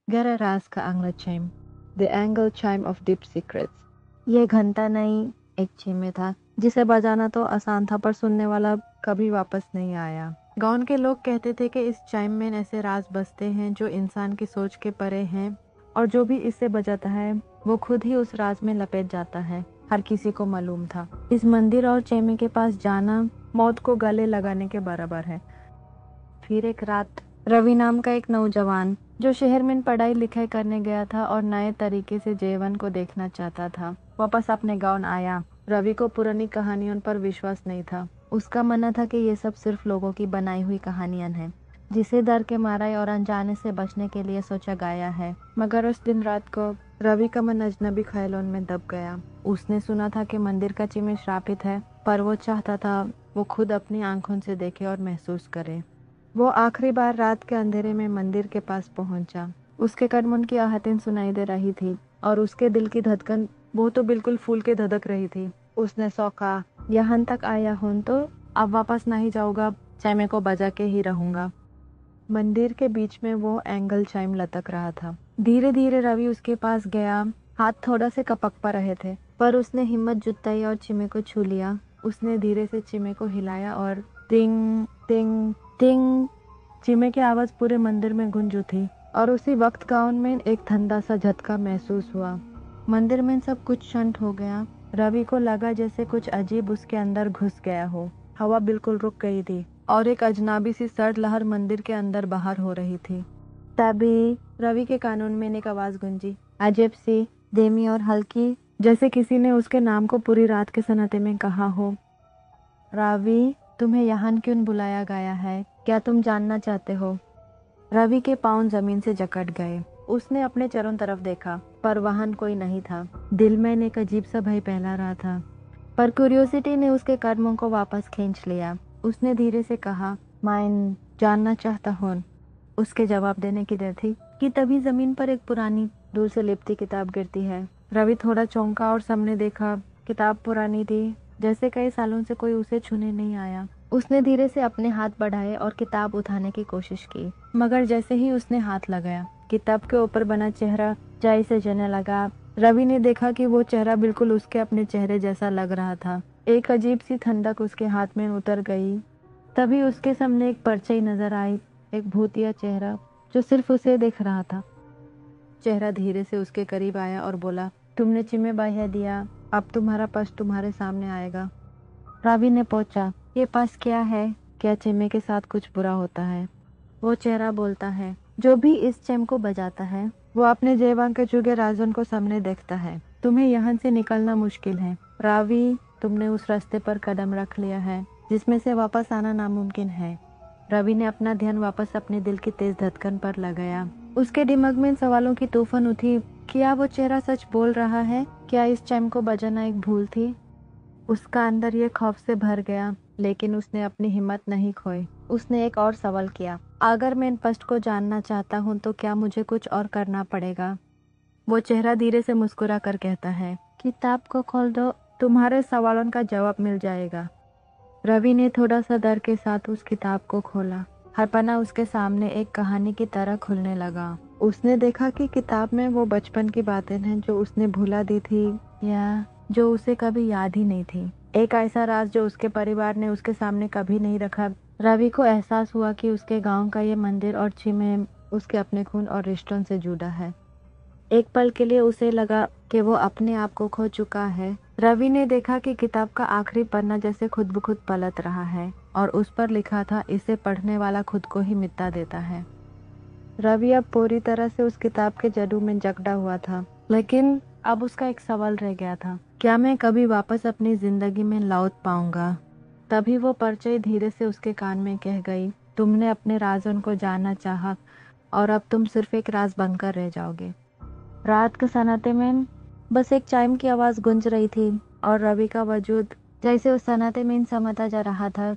Gararas का Angler chime, the angle chime of deep secrets। ये घंटा नहीं, एक चीमे था जिसे बजाना तो आसान था, पर सुनने वाला कभी वापस नहीं आया। गांव के लोग कहते थे कि इस चाइम में ऐसे राज बसते हैं जो इंसान की सोच के परे हैं, और जो भी इससे बजाता है वो खुद ही उस राज में लपेट जाता है। हर किसी को मालूम था इस मंदिर और चैमे के पास जाना मौत को गले लगाने के बराबर है। फिर एक रात रवि नाम का एक नौजवान जो शहर में पढ़ाई लिखाई करने गया था और नए तरीके से जीवन को देखना चाहता था, वापस अपने गांव आया। रवि को पुरानी कहानियों पर विश्वास नहीं था। उसका मानना था कि ये सब सिर्फ लोगों की बनाई हुई कहानियां हैं, जिसे डर के मारे और अनजाने से बचने के लिए सोचा गया है। मगर उस दिन रात को रवि का मन अजनबी ख्यालों में दब गया। उसने सुना था कि मंदिर का चिमे श्रापित है, पर वो चाहता था वो खुद अपनी आंखों से देखे और महसूस करे। वो आखिरी बार रात के अंधेरे में मंदिर के पास पहुंचा। उसके कदमों की आहटें सुनाई दे रही थी और उसके दिल की धड़कन वो तो बिल्कुल फूल के धधक रही थी। उसने सोचा, यहाँ तक आया हूं तो अब वापस नहीं जाऊंगा, चाइमे को बजा के ही रहूंगा। मंदिर के बीच में वो एंगल चाइम लटक रहा था। धीरे धीरे रवि उसके पास गया। हाथ थोड़ा से कपक पा रहे थे, पर उसने हिम्मत जुटाई और चिमे को छू लिया। उसने धीरे से चिमे को हिलाया और टिंग टिंग टिंग, चिमे की आवाज पूरे मंदिर में गूंज उठी। और उसी वक्त गांव में एक ठंडा सा झटका महसूस हुआ। मंदिर में सब कुछ शांत हो गया। रवि को लगा जैसे कुछ अजीब उसके अंदर घुस गया हो। हवा बिल्कुल रुक गई थी और एक अजनबी सी सर्द लहर मंदिर के अंदर बाहर हो रही थी। तभी रवि के कानून में एक आवाज गूंजी, अजीब सी, धीमी और हल्की, जैसे किसी ने उसके नाम को पूरी रात के सन्नाटे में कहा हो। रवि, तुम्हें यहाँ क्यों बुलाया गया है? क्या तुम जानना चाहते हो? रवि के पांव जमीन से जकड़ गए। उसने अपने चारों तरफ देखा, पर वहां कोई नहीं था। दिल में एक अजीब सा भय फैला रहा था, पर क्यूरियोसिटी ने उसके कदमों को वापस खींच लिया। उसने धीरे से कहा, मैं जानना चाहता हूँ। उसके जवाब देने की देर थी कि तभी जमीन पर एक पुरानी दूर से लिपटी किताब गिरती है। रवि थोड़ा चौंका और सामने देखा। किताब पुरानी थी, जैसे कई सालों से कोई उसे छूने नहीं आया। उसने धीरे से अपने हाथ बढ़ाए और किताब उठाने की कोशिश की, मगर जैसे ही उसने हाथ लगाया, किताब के ऊपर बना चेहरा जाई से जलने लगा। रवि ने देखा कि वो चेहरा बिल्कुल उसके अपने चेहरे जैसा लग रहा था। एक अजीब सी ठंडक उसके हाथ में उतर गई। तभी उसके सामने एक परछाई नजर आई, एक भूतिया चेहरा जो सिर्फ उसे देख रहा था। चेहरा धीरे से उसके करीब आया और बोला, तुमने चिमे बाह्य दिया, अब तुम्हारा पश तुम्हारे सामने आएगा। रवि ने पूछा, ये पश क्या है? क्या चिमे के साथ कुछ बुरा होता है? वो चेहरा बोलता है, जो भी इस चैम को बजाता है वो अपने जेबां के चुगे राजन को सामने देखता है। तुम्हें यहाँ से निकलना मुश्किल है रावी। तुमने उस रास्ते पर कदम रख लिया है जिसमें से वापस आना नामुमकिन है। रवि ने अपना ध्यान वापस अपने दिल की तेज धड़कन पर लगाया। उसके दिमाग में सवालों की तूफान उठी। क्या वो चेहरा सच बोल रहा है? क्या इस चैम को बजाना एक भूल थी? उसका अंदर ये खौफ से भर गया, लेकिन उसने अपनी हिम्मत नहीं खोई। उसने एक और सवाल किया, अगर मैं इन पस्ट को जानना चाहता हूँ तो क्या मुझे कुछ और करना पड़ेगा? वो चेहरा धीरे से मुस्कुरा कर कहता है, किताब को खोल दो, तुम्हारे सवालों का जवाब मिल जाएगा। रवि ने थोड़ा सा डर के साथ उस किताब को खोला। हर पन्ना उसके सामने एक कहानी की तरह खुलने लगा। उसने देखा कि किताब में वो बचपन की बातें हैं जो उसने भुला दी थी, या जो उसे कभी याद ही नहीं थी। एक ऐसा राज जो उसके परिवार ने उसके सामने कभी नहीं रखा। रवि को एहसास हुआ कि उसके गांव का ये मंदिर और चिमे उसके अपने खून और रिश्तों से जुड़ा है। एक पल के लिए उसे लगा कि वो अपने आप को खो चुका है। रवि ने देखा कि किताब का आखिरी पन्ना जैसे खुद ब खुद पलट रहा है और उस पर लिखा था, इसे पढ़ने वाला खुद को ही मिटा देता है। रवि अब पूरी तरह से उस किताब के जादू में जकड़ा हुआ था, लेकिन अब उसका एक सवाल रह गया था, क्या मैं कभी वापस अपनी जिंदगी में लौट पाऊंगा? तभी वो परछाई धीरे से उसके कान में कह गई, तुमने अपने राजों को जानना चाहा और अब तुम सिर्फ एक राज बनकर रह जाओगे। रात के सन्नाटे में बस एक चाइम की आवाज गूंज रही थी और रवि का वजूद जैसे उस सन्नाटे में समाता जा रहा था।